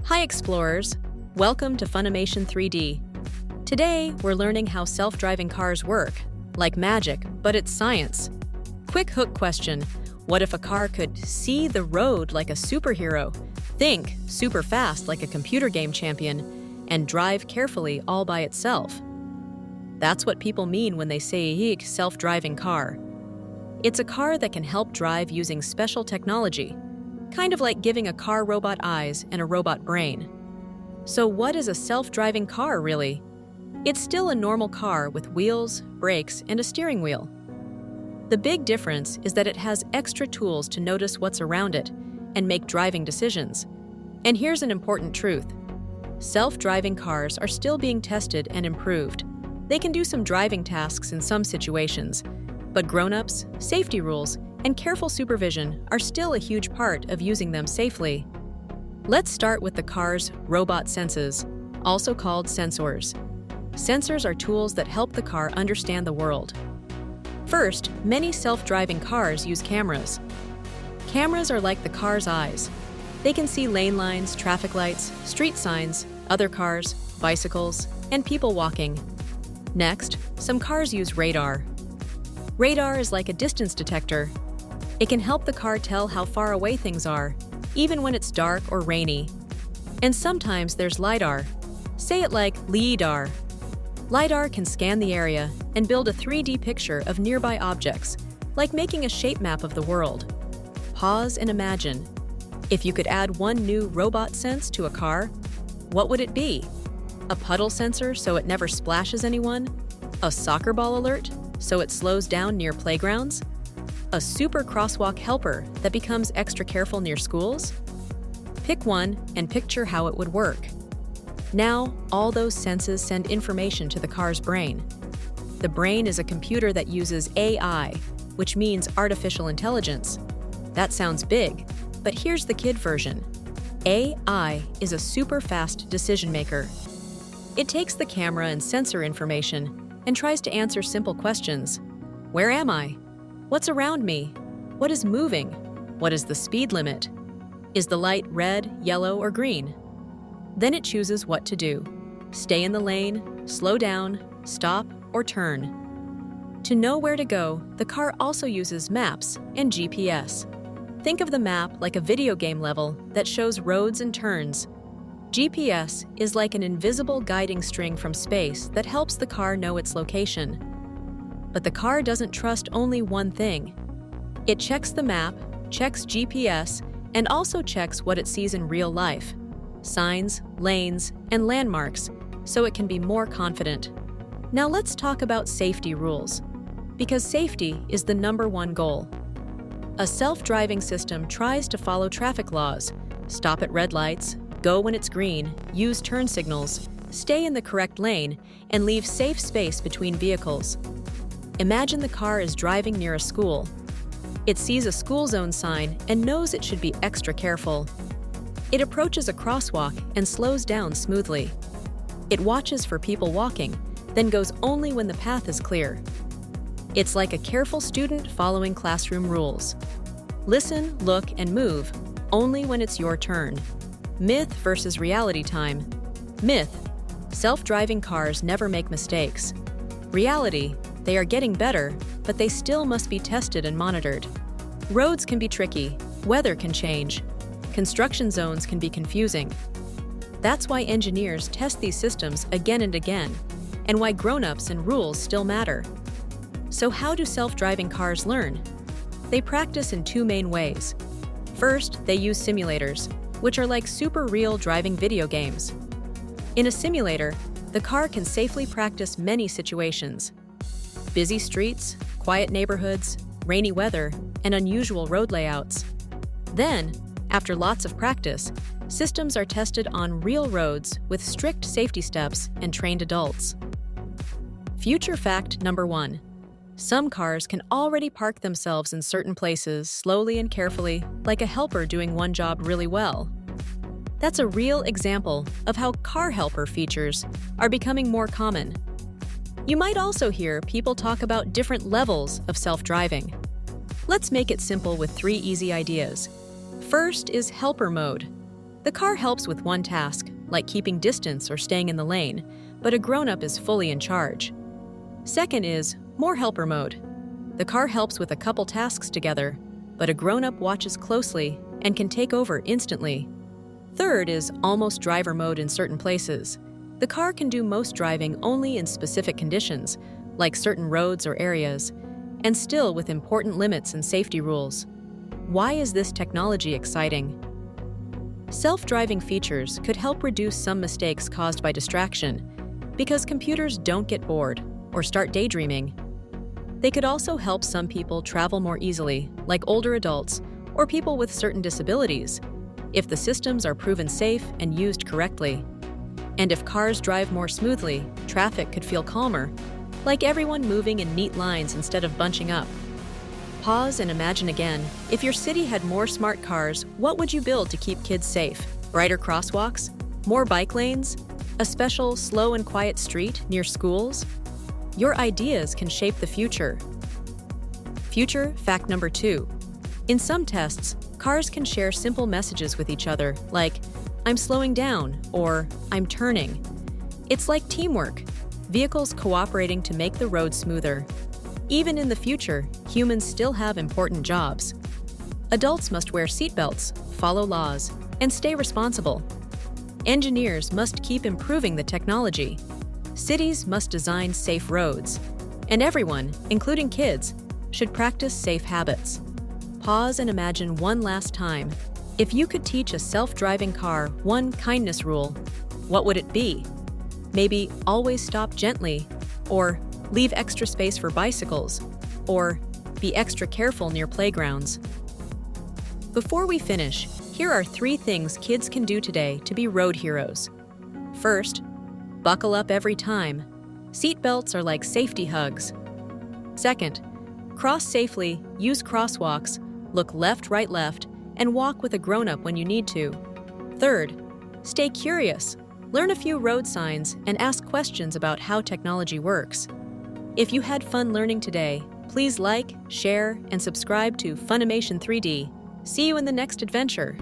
Hi explorers, welcome to Funimation 3D. Today, we're learning how self-driving cars work, like magic, but it's science. Quick hook question, what if a car could see the road like a superhero, think super fast like a computer game champion, and drive carefully all by itself? That's what people mean when they say a self-driving car. It's a car that can help drive using special technology, kind of like giving a car robot eyes and a robot brain. So what is a self-driving car really? It's still a normal car with wheels, brakes, and a steering wheel. The big difference is that it has extra tools to notice what's around it and make driving decisions. And here's an important truth. Self-driving cars are still being tested and improved. They can do some driving tasks in some situations, but grown-ups, safety rules, and careful supervision are still a huge part of using them safely. Let's start with the car's robot senses, also called sensors. Sensors are tools that help the car understand the world. First, many self-driving cars use cameras. Cameras are like the car's eyes. They can see lane lines, traffic lights, street signs, other cars, bicycles, and people walking. Next, some cars use radar. Radar is like a distance detector. It can help the car tell how far away things are, even when it's dark or rainy. And sometimes there's LiDAR. Say it like LiDAR. LiDAR can scan the area and build a 3D picture of nearby objects, like making a shape map of the world. Pause and imagine. If you could add one new robot sense to a car, what would it be? A puddle sensor so it never splashes anyone? A soccer ball alert so it slows down near playgrounds? A super crosswalk helper that becomes extra careful near schools? Pick one and picture how it would work. Now, all those senses send information to the car's brain. The brain is a computer that uses AI, which means artificial intelligence. That sounds big, but here's the kid version. AI is a super fast decision maker. It takes the camera and sensor information and tries to answer simple questions. Where am I? What's around me? What is moving? What is the speed limit? Is the light red, yellow, or green? Then it chooses what to do. Stay in the lane, slow down, stop, or turn. To know where to go, the car also uses maps and GPS. Think of the map like a video game level that shows roads and turns. GPS is like an invisible guiding string from space that helps the car know its location. But the car doesn't trust only one thing. It checks the map, checks GPS, and also checks what it sees in real life. Signs, lanes, and landmarks, so it can be more confident. Now let's talk about safety rules, because safety is the #1 goal. A self-driving system tries to follow traffic laws, stop at red lights, go when it's green, use turn signals, stay in the correct lane, and leave safe space between vehicles. Imagine the car is driving near a school. It sees a school zone sign and knows it should be extra careful. It approaches a crosswalk and slows down smoothly. It watches for people walking, then goes only when the path is clear. It's like a careful student following classroom rules. Listen, look, and move, only when it's your turn. Myth versus reality time. Myth: self-driving cars never make mistakes. Reality: they are getting better, but they still must be tested and monitored. Roads can be tricky, weather can change, construction zones can be confusing. That's why engineers test these systems again and again, and why grown-ups and rules still matter. So how do self-driving cars learn? They practice in two main ways. First, they use simulators, which are like super real driving video games. In a simulator, the car can safely practice many situations. Busy streets, quiet neighborhoods, rainy weather, and unusual road layouts. Then, after lots of practice, systems are tested on real roads with strict safety steps and trained adults. Future fact #1. Some cars can already park themselves in certain places slowly and carefully, like a helper doing one job really well. That's a real example of how car helper features are becoming more common. You might also hear people talk about different levels of self-driving. Let's make it simple with 3 easy ideas. First is helper mode. The car helps with one task, like keeping distance or staying in the lane, but a grown-up is fully in charge. Second is more helper mode. The car helps with a couple tasks together, but a grown-up watches closely and can take over instantly. Third is almost driver mode in certain places. The car can do most driving only in specific conditions, like certain roads or areas, and still with important limits and safety rules. Why is this technology exciting? Self-driving features could help reduce some mistakes caused by distraction, because computers don't get bored or start daydreaming. They could also help some people travel more easily, like older adults or people with certain disabilities, if the systems are proven safe and used correctly. And if cars drive more smoothly, traffic could feel calmer, like everyone moving in neat lines instead of bunching up. Pause and imagine again, if your city had more smart cars, what would you build to keep kids safe? Brighter crosswalks? More bike lanes? A special slow and quiet street near schools? Your ideas can shape the future. Future fact number 2. In some tests, cars can share simple messages with each other, like, "I'm slowing down," or "I'm turning." It's like teamwork, vehicles cooperating to make the road smoother. Even in the future, humans still have important jobs. Adults must wear seatbelts, follow laws, and stay responsible. Engineers must keep improving the technology. Cities must design safe roads. And everyone, including kids, should practice safe habits. Pause and imagine one last time. If you could teach a self-driving car one kindness rule, what would it be? Maybe always stop gently, or leave extra space for bicycles, or be extra careful near playgrounds. Before we finish, here are 3 things kids can do today to be road heroes. First, buckle up every time. Seatbelts are like safety hugs. Second, cross safely, use crosswalks, look left, right, left, and walk with a grown-up when you need to. Third, stay curious. Learn a few road signs and ask questions about how technology works. If you had fun learning today, please like, share, and subscribe to Funimation 3D. See you in the next adventure.